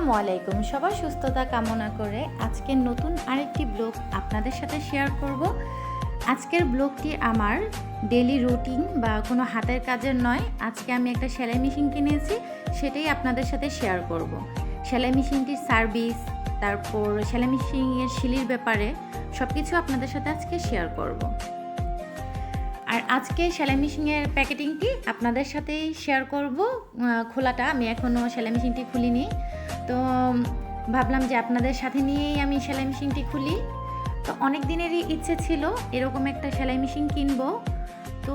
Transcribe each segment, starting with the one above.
আসসালামু আলাইকুম। সবার সুস্থতা কামনা করে আজকের নতুন আরেকটি ব্লগ আপনাদের সাথে শেয়ার করব। আজকের ব্লগটি আমার ডেইলি রুটিন বা কোনো হাতের কাজের নয়। আজকে আমি একটা সেলাই মেশিন কিনেছি, সেটাই আপনাদের সাথে শেয়ার করব। সেলাই মেশিনটির সার্ভিস, তারপর সেলাই মেশিনের শিলির ব্যাপারে সব কিছু আপনাদের সাথে আজকে শেয়ার করব। আর আজকে সেলাই মেশিনের প্যাকেটিংটি আপনাদের সাথেই শেয়ার করব। খোলাটা আমি এখনও সেলাই মেশিনটি খুলিনি, তো ভাবলাম যে আপনাদের সাথে নিয়েই আমি সেলাই মেশিনটি খুলি। তো অনেক দিনেরই ইচ্ছে ছিল এরকম একটা সেলাই মেশিন কিনবো, তো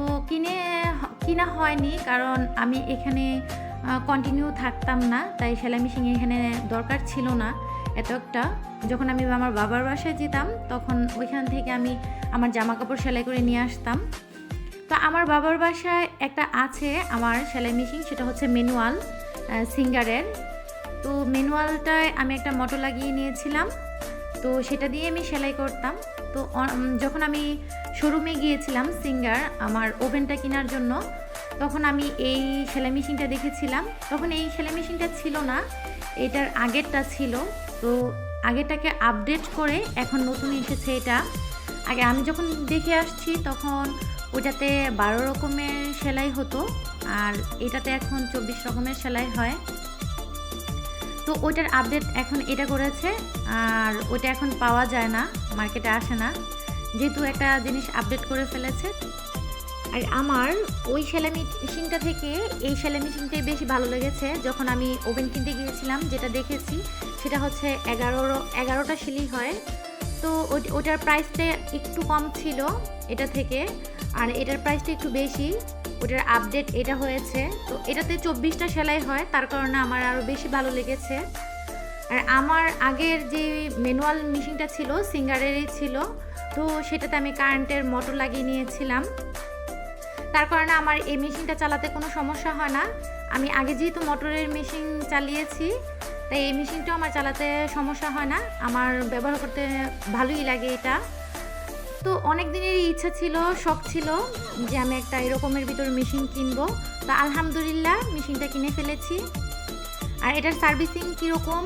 কিনা হয়নি, কারণ আমি এখানে কন্টিনিউ থাকতাম না, তাই সেলাই মেশিন এখানে দরকার ছিল না এত একটা। যখন আমি আমার বাবার বাসায় যেতাম তখন ওইখান থেকে আমি আমার জামা কাপড় সেলাই করে নিয়ে আসতাম। তো আমার বাবার বাসায় একটা আছে আমার সেলাই মেশিন, সেটা হচ্ছে ম্যানুয়াল সিঙ্গারের। তো ম্যানুয়ালটায় আমি একটা মোটর লাগিয়ে নিয়েছিলাম, তো সেটা দিয়ে আমি সেলাই করতাম। তো যখন আমি শোরুমে গিয়েছিলাম সিঙ্গার আমার ওভেনটা কেনার জন্য, তখন আমি এই সেলাই মেশিনটা দেখেছিলাম। তখন এই সেলাই মেশিনটা ছিল না, এটার আগেরটা ছিল। তো আগেরটাকে আপডেট করে এখন নতুন এসেছে এটা। আগে আমি যখন দেখে আসছি তখন ওইটাতে 12 রকমের সেলাই হতো, আর এটাতে এখন 24 রকমের সেলাই হয়। তো ওইটার আপডেট এখন এটা করেছে, আর ওইটা এখন পাওয়া যায় না, মার্কেটে আসে না, যেহেতু একটা জিনিস আপডেট করে ফেলেছে। আর আমার ওই সেলাই মেশিনটা থেকে এই সেলাই মেশিনটাই বেশি ভালো লেগেছে। যখন আমি ওভেন কিনতে গিয়েছিলাম যেটা দেখেছি সেটা হচ্ছে 11টা সেলাই হয়। তো ওটার প্রাইসটা একটু কম ছিল এটা থেকে, আর এটার প্রাইসটা একটু বেশি। ওটার আপডেট এটা হয়েছে, তো এটাতে 24টা সেলাই হয়, তার কারণে আমার আরও বেশি ভালো লেগেছে। আর আমার আগের যে ম্যানুয়াল মেশিনটা ছিল সিঙ্গারেরই ছিল, তো সেটাতে আমি কারেন্টের মোটর লাগিয়ে নিয়েছিলাম, তার কারণে আমার এই মেশিনটা চালাতে কোনো সমস্যা হয় না। আমি আগে যেহেতু মোটরের মেশিন চালিয়েছি, তাই এই মেশিনটাও আমার চালাতে সমস্যা হয় না, আমার ব্যবহার করতে ভালোই লাগে এটা। তো অনেক দিনেরই ইচ্ছা ছিল, শখ ছিল যে আমি একটা এরকমের ভিতর মেশিন কিনবো। তো আলহামদুলিল্লাহ মেশিনটা কিনে ফেলেছি। আর এটার সার্ভিসিং কীরকম,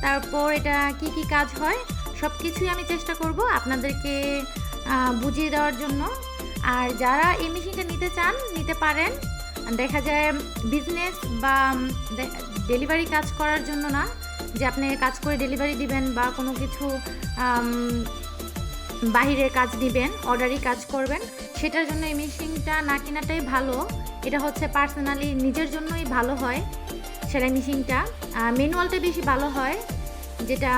তারপর এটা কি কি কাজ হয়, সব কিছুই আমি চেষ্টা করব আপনাদেরকে বুঝিয়ে দেওয়ার জন্য। আর যারা এই মেশিনটা নিতে চান নিতে পারেন। দেখা যায় বিজনেস বা ডেলিভারি কাজ করার জন্য না, যে আপনি কাজ করে ডেলিভারি দিবেন বা কোনো কিছু বাহিরের কাজ দিবেন, অর্ডারি কাজ করবেন, সেটার জন্য এই মেশিনটা না কেনাটাই ভালো। এটা হচ্ছে পার্সোনালি নিজের জন্যই ভালো হয় সেলাই মেশিনটা। ম্যানুয়ালটা বেশি ভালো হয়, যেটা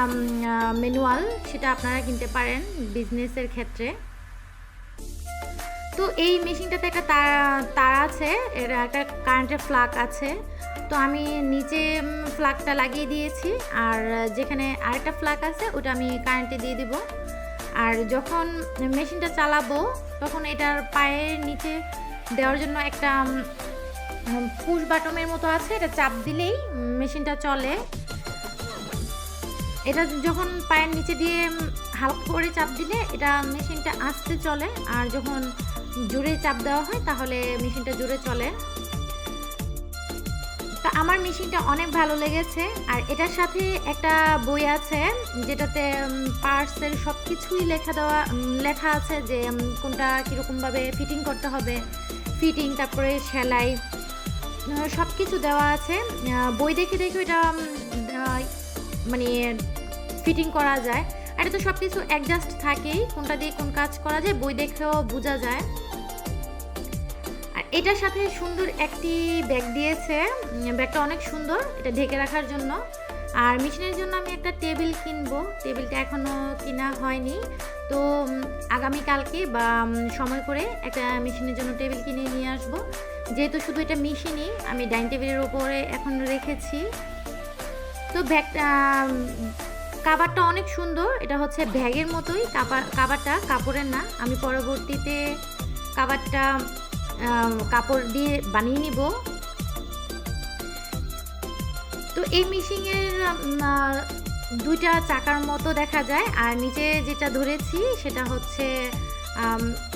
ম্যানুয়াল সেটা আপনারা কিনতে পারেন বিজনেসের ক্ষেত্রে। তো এই মেশিনটাতে একটা তার আছে, এর একটা কারেন্টের প্লাগ আছে। তো আমি নিচে প্লাগটা লাগিয়ে দিয়েছি, আর যেখানে আরেকটা প্লাগ আছে ওটা আমি কারেন্টে দিয়ে দেব। আর যখন মেশিনটা চালাবো তখন এটার পায়ের নিচে দেওয়ার জন্য একটা পুশ বাটনের মতো আছে, এটা চাপ দিলেই মেশিনটা চলে। এটা যখন পায়ের নিচে দিয়ে হালকা করে চাপ দিলে এটা মেশিনটা আস্তে চলে, আর যখন জোরে চাপ দেওয়া হয় তাহলে মেশিনটা জোরে চলে। তো আমার মেশিনটা অনেক ভালো লেগেছে। আর এটার সাথে একটা বই আছে যেটাতে পার্টসের সব কিছুই লেখা আছে, যে কোনটা কীরকমভাবে ফিটিং করতে হবে, ফিটিং, তারপরে সেলাই, সব কিছু দেওয়া আছে। বই দেখে দেখে এটা মানে ফিটিং করা যায়। আর এটা তো সব কিছু অ্যাডজাস্ট থাকেই, কোনটা দিয়ে কোন কাজ করা যায় বই দেখেও বোঝা যায়। আর এটার সাথে সুন্দর একটি ব্যাগ দিয়েছে, ব্যাগটা অনেক সুন্দর, এটা ঢেকে রাখার জন্য। আর মেশিনের জন্য আমি একটা টেবিল কিনবো, টেবিলটা এখনও কেনা হয়নি। তো আগামীকালকে বা সময় করে একটা মেশিনের জন্য টেবিল কিনে নিয়ে আসবো, যেহেতু শুধু এটা মেশিনই আমি ডাইনিং টেবিলের উপরে এখন রেখেছি। তো ব্যাগটা কাভারটা অনেক সুন্দর, এটা হচ্ছে ব্যাগের মতোই কাভারটা, কাপড়ের না। আমি পরবর্তীতে কাভারটা কাপড় দিয়ে বানিয়ে নিব। তো এই মেশিনের 2টা চাকার মতো দেখা যায়, আর নিচে যেটা ধরেছি সেটা হচ্ছে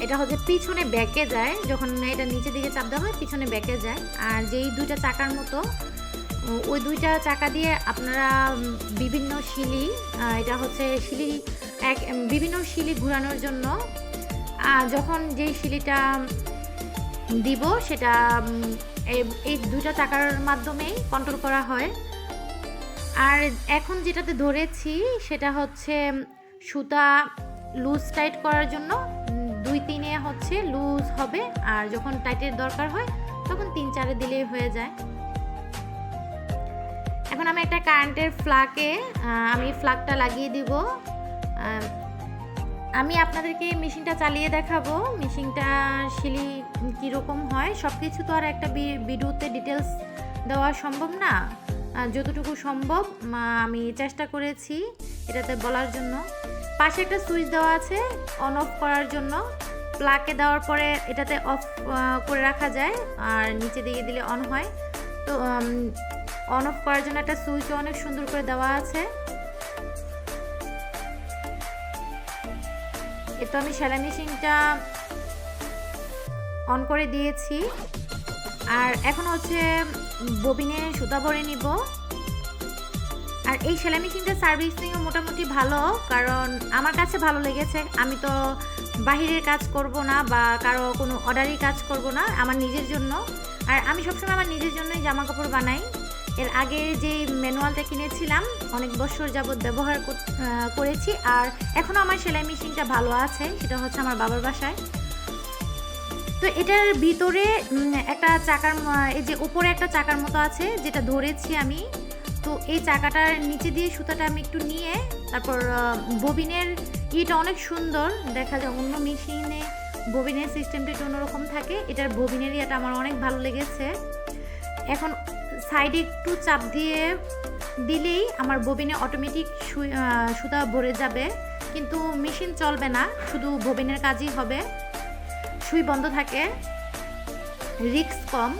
এটা হচ্ছে পিছনে ব্যাকে যায়, যখন এটা নিচের দিকে চাপ দেওয়া হয় পিছনে ব্যাকে যায়। আর যেই 2টা চাকার মতো ওই দুইটা চাকা দিয়ে আপনারা বিভিন্ন শিলি, এটা হচ্ছে শিলি বিভিন্ন শিলি ঘোরানোর জন্য যখন যেই শিলিটা দিব সেটা এই দুইটা চাকার মাধ্যমেই কন্ট্রোল করা হয়। আর এখন যেটাতে ধরেছি সেটা হচ্ছে সুতা লুজ টাইট করার জন্য 2-3-এ হচ্ছে লুজ হবে, আর যখন টাইটের দরকার হয় তখন 3-4-এ দিলেই হয়ে যায়। এখন আমি একটা কারেন্টের ফ্লাকে আমি ফ্লাকটা লাগিয়ে দিব। আমি আপনাদেরকে মেশিনটা চালিয়ে দেখাবো, মেশিনটা শিলি কীরকম হয়। সব কিছু তো আর একটা ভিডিওতে ডিটেলস দেওয়া সম্ভব না, যতটুকু সম্ভব আমি চেষ্টা করেছি এটাতে বলার জন্য। পাশে একটা সুইচ দেওয়া আছে অন অফ করার জন্য, প্লাগে দেওয়ার পরে এটাতে অফ করে রাখা যায় আর নিচে দিয়ে দিলে অন হয়। তো অন অফ করার জন্য একটা সুইচ অনেক সুন্দর করে দেওয়া আছে। তো আমি সেলাই মেশিনটা অন করে দিয়েছি, আর এখন হচ্ছে ববিনে সুতা ভরে নিব। আর এই সেলাই মেশিনটা সার্ভিসিংও মোটামুটি ভালো, কারণ আমার কাছে ভালো লেগেছে। আমি তো বাহিরের কাজ করব না বা কারো কোনো অর্ডারই কাজ করব না, আমার নিজের জন্য। আর আমি সবসময় আমার নিজের জন্যই জামা কাপড় বানাই। এর আগে যে ম্যানুয়ালটা কিনেছিলাম অনেক বছর যাবত ব্যবহার করেছি, আর এখনও আমার সেলাই মেশিনটা ভালো আছে, সেটা হচ্ছে আমার বাবার বাসায়। তো এটার ভিতরে একটা চাকার, এই যে উপরে একটা চাকার মতো আছে যেটা ধরেছি আমি। তো এই চাকাটার নিচে দিয়ে সুতাটা আমি একটু নিয়ে তারপর ববিনের ইয়েটা অনেক সুন্দর দেখা যায়। অন্য মেশিনে ববিনের সিস্টেমটা একটু অন্যরকম থাকে, এটার ববিনের ইয়েটা আমার অনেক ভালো লেগেছে। এখন সাইডে একটু চাপ দিয়ে দিলেই আমার ববিনে অটোমেটিক সুতা ভরে যাবে, কিন্তু মেশিন চলবে না, শুধু ববিনের কাজই হবে। সুই বন্ধ থাকে, রিস্ক কম।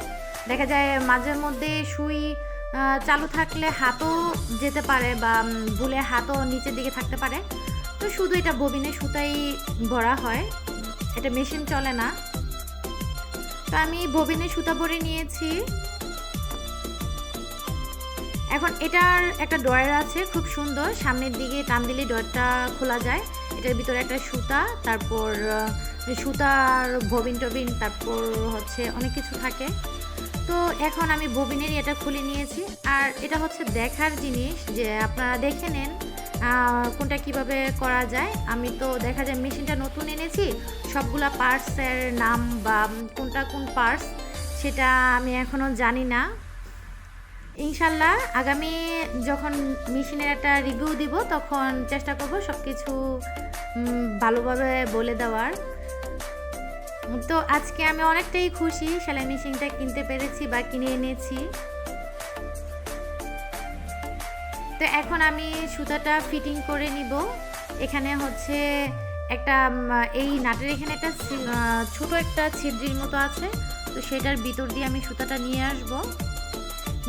দেখা যায় মাঝে মধ্যে সুই চালু থাকলে হাতও যেতে পারে বা ভুলে হাতও নিচের দিকে থাকতে পারে। তো শুধু এটা ববিনে সুতাই ভরা হয়, এটা মেশিন চলে না। তো আমি ববিনে সুতা ভরে নিয়েছি। এখন এটার একটা ড্রয়ার আছে খুব সুন্দর, সামনের দিকে টান দিলে ড্রয়ারটা খোলা যায়। এটার ভিতরে একটা সুতা, তারপর সুতার ববিন টবিন, তারপর হচ্ছে অনেক কিছু থাকে। তো এখন আমি ববিনের এটা খুলে নিয়েছি। আর এটা হচ্ছে দেখার জিনিস, যে আপনারা দেখে নেন কোনটা কিভাবে করা যায়। আমি তো দেখা যায় মেশিনটা নতুন এনেছি, সবগুলা পার্টসের নাম বা কোনটা কোন পার্টস সেটা আমি এখনও জানি না। ইনশাল্লাহ আগামী যখন মেশিনের একটা রিভিউ দিব তখন চেষ্টা করব সব কিছু ভালোভাবে বলে দেওয়ার। তো আজকে আমি অনেকটাই খুশি সেলাই মেশিনটা কিনতে পেরেছি বা কিনে এনেছি। তো এখন আমি সুতাটা ফিটিং করে নিব। এখানে হচ্ছে একটা এই নাটের এখানে একটা ছোট একটা ছিদ্রির মতো আছে, তো সেটার ভিতর দিয়ে আমি সুতাটা নিয়ে আসব।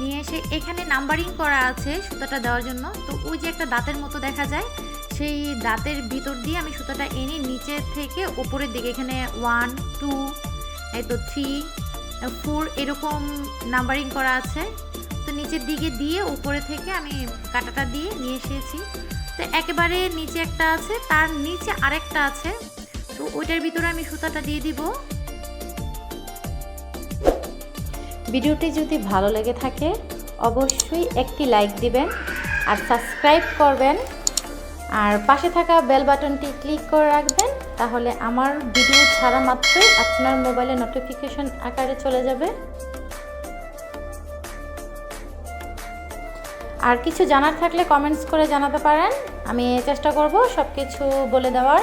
নিয়ে এসে এখানে নাম্বারিং করা আছে সুতাটা দেওয়ার জন্য। তো ওই যে একটা দাঁতের মতো দেখা যায়, সেই দাঁতের ভিতর দিয়ে আমি সুতাটা এনে নিচে থেকে উপরের দিকে, এখানে 1, 2, এই তো 3, 4 এরকম নাম্বারিং করা আছে। তো নিচের দিকে দিয়ে উপরে থেকে আমি কাঁটাটা দিয়ে নিয়ে এসেছি। তো একেবারে নিচে একটা আছে, তার নিচে আরেকটা আছে, তো ওইটার ভিতরে আমি সুতাটা দিয়ে দিব। ভিডিওটি যদি ভালো লেগে থাকে অবশ্যই একটি লাইক দিবেন আর সাবস্ক্রাইব করবেন, আর পাশে থাকা বেল বাটনটি ক্লিক করে রাখবেন, তাহলে আমার ভিডিও ছাড়া মাত্রই আপনার মোবাইলে নোটিফিকেশন আকারে চলে যাবে। আর কিছু জানার থাকলে কমেন্টস করে জানাতে পারেন, আমি চেষ্টা করব সব কিছু বলে দেওয়ার।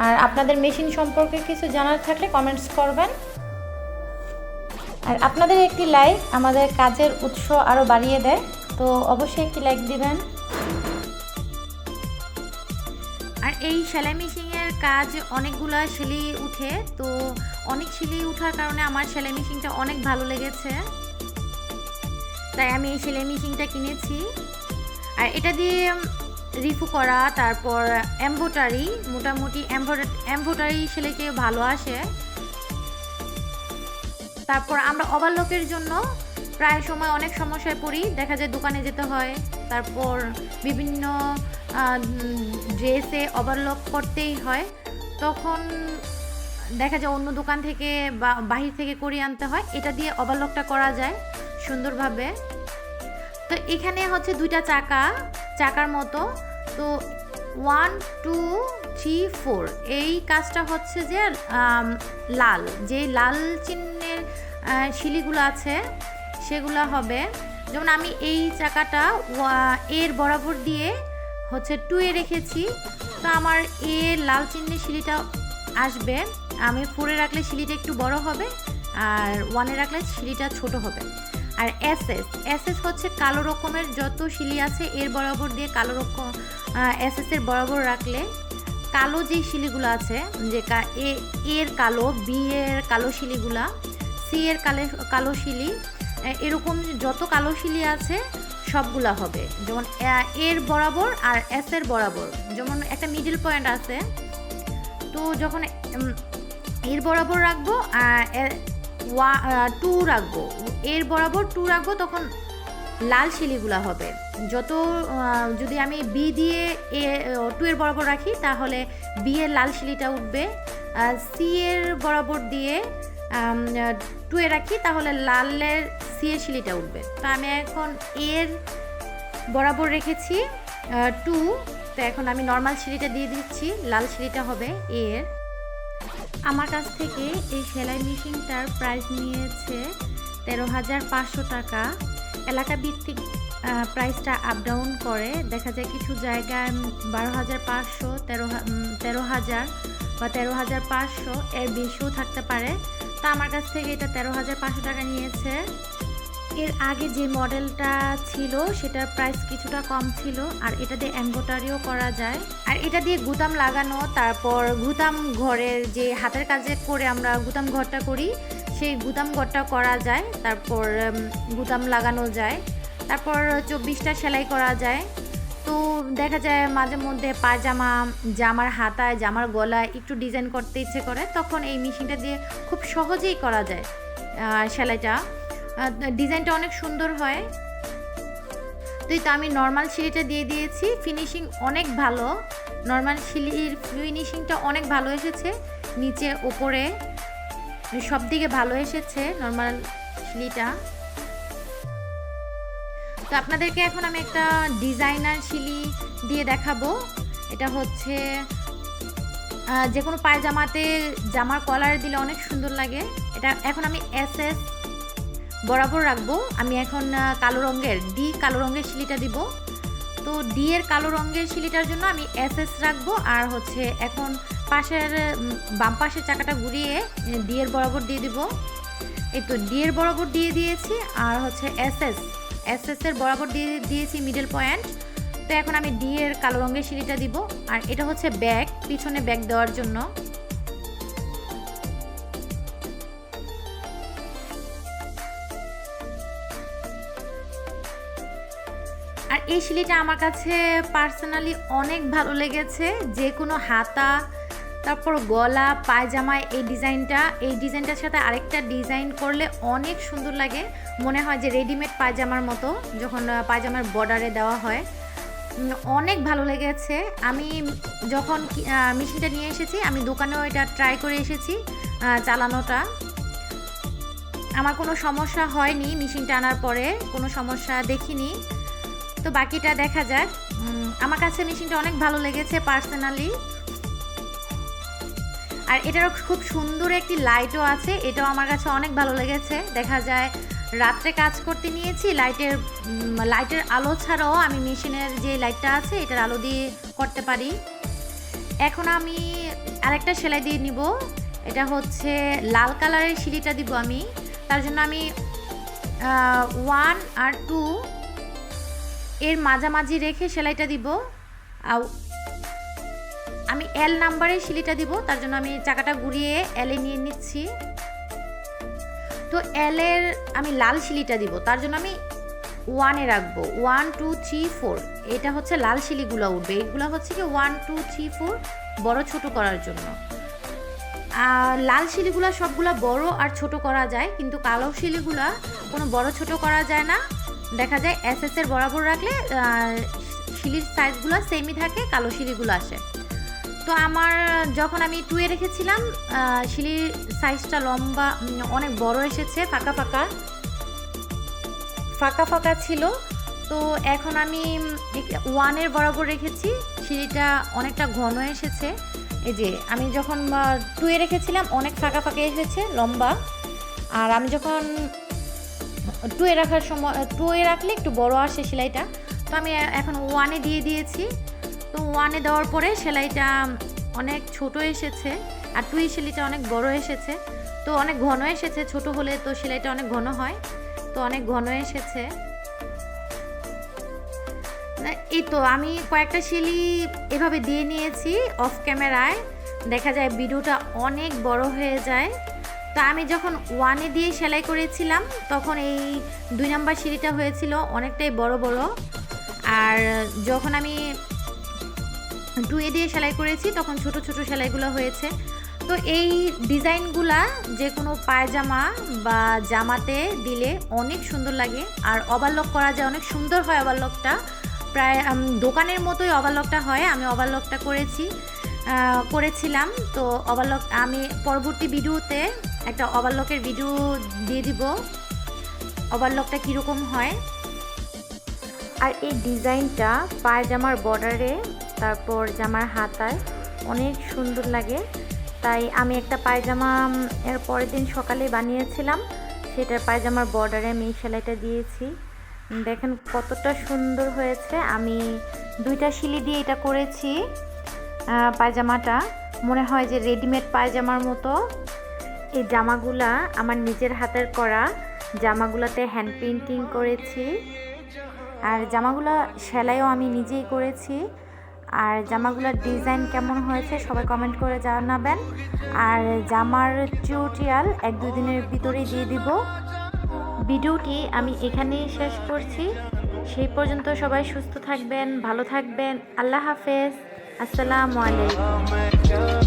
আর আপনাদের মেশিন সম্পর্কে কিছু জানার থাকলে কমেন্টস করবেন। আর আপনাদের একটি লাইক আমাদের কাজের উৎস আরও বাড়িয়ে দেয়, তো অবশ্যই একটি লাইক দিবেন। আর এই সেলাই মেশিনের কাজ অনেকগুলো সেলাই উঠে, তো অনেক সেলাই ওঠার কারণে আমার সেলাই মেশিনটা অনেক ভালো লেগেছে, তাই আমি এই সেলাই মেশিনটা কিনেছি। আর এটা দিয়ে রিফু করা, তারপর এমব্রয়ডারি, মোটামুটি এমব্রয়ডারি সেলাইকে ভালো আসে। তারপর আমরা ওভারলকের জন্য প্রায় সময় অনেক সমস্যায় পড়ি, দেখা যায় দোকানে যেতে হয়, তারপর বিভিন্ন ড্রেসে ওভারলক করতেই হয়, তখন দেখা যায় অন্য দোকান থেকে বা বাহির থেকে করিয়ে আনতে হয়। এটা দিয়ে ওভারলকটা করা যায় সুন্দরভাবে। তো এখানে হচ্ছে দুইটা চাকার মতো, তো 1 2 3 4 এই কাজটা হচ্ছে যে লাল চিহ্নের শিলিগুলো আছে সেগুলো হবে। যেমন আমি এই চাকাটা এর বরাবর দিয়ে হচ্ছে 2 এ রেখেছি, তো আমার এর লাল চিহ্নের শিলিটা আসবে। আমি 4 এ রাখলে শিলিটা একটু বড় হবে, আর 1 এ রাখলে শিলিটা ছোট হবে। আর এসএস হচ্ছে কালো রকমের যত শিলি আছে এর বরাবর দিয়ে কালো রকম এসএস এর বরাবর রাখলে কালো যে শিলিগুলো আছে, যে এর কালো, বি এর কালো শিলিগুলা, সি এর কালো শিলি, এরকম যত কালো শিলি আছে সবগুলা হবে। যেমন এর বরাবর আর এস এর বরাবর, যেমন একটা মিডল পয়েন্ট আছে, তো যখন এর বরাবর রাখবো 2 রাখবো, এর বরাবর 2 রাখবো, তখন লাল শিলিগুলা হবে। যত যদি আমি বি দিয়ে 2 এর বরাবর রাখি তাহলে বি এর লাল শিলিটা উঠবে, সি এর বরাবর দিয়ে 2 এ রাখি তাহলে লালের সি এর শিলিটা উঠবে। তো আমি এখন এর বরাবর রেখেছি 2, তো এখন আমি নর্মাল শিলিটা দিয়ে দিচ্ছি, লাল শিলিটা হবে এর। আমার কাছ থেকে এই সেলাই মেশিনটার প্রাইস নিয়েছে 13,500 টাকা। এলাকা ভিত্তিক প্রাইসটা আপ ডাউন করে, দেখা যায় কিছু জায়গায় 12,500, 13,000 বা 13,500 এর বেশিও থাকতে পারে। তা আমার কাছ থেকে এটা 13,500 টাকা নিয়েছে। এর আগে যে মডেলটা ছিল সেটার প্রাইস কিছুটা কম ছিল, আর এটা দিয়ে এমব্রয়ডারিও করা যায়, আর এটা দিয়ে গুদাম লাগানো, তারপর গুদাম ঘরের যে হাতের কাজে করে আমরা গুদাম ঘরটা করি সেই গুদাম ঘরটা করা যায়, তারপর গুদাম লাগানো যায়, তারপর 24টা সেলাই করা যায়। তো দেখা যায় মাঝে মধ্যে পায়জামা, জামার হাতায়, জামার গলায় একটু ডিজাইন করতে ইচ্ছে করে, তখন এই মেশিনটা দিয়ে খুব সহজেই করা যায় সেলাইটা, ডিজাইনটা অনেক সুন্দর হয়। তো আমি নর্মাল শিলিটা দিয়ে দিয়েছি, ফিনিশিং অনেক ভালো, নর্মাল শিলির ফিনিশিংটা অনেক ভালো এসেছে, নিচে ওপরে সব দিকে ভালো এসেছে নর্মাল শিলিটা। তো আপনাদেরকে এখন আমি একটা ডিজাইনার শিলি দিয়ে দেখাবো। এটা হচ্ছে যে কোনো পায়জামাতে জামার কলার দিলে অনেক সুন্দর লাগে। এটা এখন আমি এসএস বরাবর রাখবো। আমি এখন কালো রঙের শিলিটা দিব। তো ডি এর কালো রঙের শিলিটার জন্য আমি এসএস রাখবো, আর হচ্ছে এখন বাম পাশের চাকাটা ঘুরিয়ে ডি এর বরাবর দিয়ে দিব। এই তো ডি এর বরাবর দিয়ে দিয়েছি, আর হচ্ছে এসএস এর বরাবর দিয়ে দিয়েছি মিডল পয়েন্ট। তো এখন আমি ডি এর কালো রঙের শিলিটা দিব, আর এটা হচ্ছে পিছনে ব্যাক দেওয়ার জন্য। আর এই শিলিটা আমার কাছে পার্সোনালি অনেক ভালো লেগেছে। যে কোনো হাতা, তারপর গলা, পায়জামায় এই ডিজাইনটার সাথে আরেকটা ডিজাইন করলে অনেক সুন্দর লাগে, মনে হয় যে রেডিমেড পায়জামার মতো যখন পায়জামার বর্ডারে দেওয়া হয়, অনেক ভালো লেগেছে। আমি যখন মেশিনটা নিয়ে এসেছি, আমি দোকানেও এটা ট্রাই করে এসেছি চালানোটা, আমার কোনো সমস্যা হয়নি, মেশিনটা আনার পরে কোনো সমস্যা দেখিনি। তো বাকিটা দেখা যাক। আমার কাছে মেশিনটা অনেক ভালো লেগেছে পার্সোনালি। আর এটারও খুব সুন্দর একটি লাইটও আছে, এটাও আমার কাছে অনেক ভালো লেগেছে। দেখা যায় রাত্রে কাজ করতে নিয়েছি, লাইটের আলো ছাড়াও আমি মেশিনের যে লাইটটা আছে এটার আলো দিয়ে করতে পারি। এখন আমি আরেকটা সেলাই দিয়ে নিব। এটা হচ্ছে লাল কালারের শিলিটা দিব আমি, তার জন্য আমি 1 আর 2 এর মাঝামাঝি রেখে সেলাইটা দিব। আমি এল নাম্বারের শিলিটা দিব, তার জন্য আমি চাকাটা ঘুরিয়ে এলে নিয়ে নিচ্ছি। তো এল এর আমি লাল শিলিটা দিব, তার জন্য আমি 1 এ রাখবো। 1 2 3 4 এটা হচ্ছে লাল শিলিগুলো উঠবে, এগুলো হচ্ছে কি 1 2 3 4 বড় ছোট করার জন্য। লাল শিলিগুলো সবগুলো বড় আর ছোট করা যায়, কিন্তু কালো শিলিগুলো কোনো বড় ছোট করা যায় না। দেখা যায় SS এর বরাবর রাখলে শিলির সাইজগুলো সেমই থাকে, কালো শিলিগুলো আসে। তো আমার যখন আমি 2-এ রেখেছিলাম শিলির সাইজটা লম্বা অনেক বড় এসেছে, ফাঁকা ফাঁকা ছিল। তো এখন আমি 1-এর বরাবর রেখেছি, শিলিটা অনেকটা ঘন এসেছে। এই যে আমি যখন 2-এ রেখেছিলাম অনেক ফাঁকা এসেছে লম্বা, আর আমি যখন 2-এ রাখার সময় 2-এ রাখলে একটু বড় আসে সেলাইটা। তো আমি এখন 1-এ দিয়ে দিয়েছি। তো 1-এ দেওয়ার পরে সেলাইটা অনেক ছোট এসেছে, আর 2-এর সেলাইটা অনেক বড় এসেছে। তো অনেক ঘন এসেছে, ছোট হলে তো সেলাইটা অনেক ঘন হয়, তো অনেক ঘন এসেছে। এই তো আমি কয়েকটা শিলি এভাবে দিয়ে নিয়েছি অফ ক্যামেরায়, দেখা যায় ভিডিওটা অনেক বড় হয়ে যায়। তো আমি যখন 1-এ দিয়ে সেলাই করেছিলাম তখন এই 2 নাম্বার শিলিটা হয়েছিল অনেকটাই বড়, আর যখন আমি 2-এ দিয়ে সেলাই করেছি তখন ছোট সেলাইগুলো হয়েছে। তো এই ডিজাইনগুলা যে কোনো পায়জামা বা জামাতে দিলে অনেক সুন্দর লাগে, আর ওভারলক করা যায়, অনেক সুন্দর হয় ওভারলকটা, প্রায় দোকানের মতোই ওভারলকটা হয়। আমি ওভারলকটা করেছিলাম। তো ওভারলক আমি পরবর্তী ভিডিওতে একটা ওভারলকের ভিডিও দিয়ে দিব, ওভারলকটা কীরকম হয়। আর এই ডিজাইনটা পায়জামার বর্ডারে, তারপর জামার হাতায় অনেক সুন্দর লাগে। তাই আমি একটা পায়জামা এর পরের দিন সকালে বানিয়েছিলাম, সেটার পায়জামার বর্ডারে আমি এই সেলাইটা দিয়েছি। দেখেন কতটা সুন্দর হয়েছে। আমি 2টা শিলি দিয়ে এটা করেছি। পায়জামাটা মনে হয় যে রেডিমেড পায়জামার মতো। এই জামাগুলা আমার নিজের হাতের করা, জামাগুলোতে হ্যান্ড পেইন্টিং করেছি, আর জামাগুলা সেলাইও আমি নিজেই করেছি। আর জামাগুলোর ডিজাইন কেমন হয়েছে সবাই কমেন্ট করে জানাবেন। আর জামার টিউটোরিয়াল 1-2 দিনের ভিতরেই দিয়ে দিব। ভিডিওটি আমি এখানেই শেষ করছি। সেই পর্যন্ত সবাই সুস্থ থাকবেন, ভালো থাকবেন। আল্লাহ হাফেজ। আসসালামু আলাইকুম।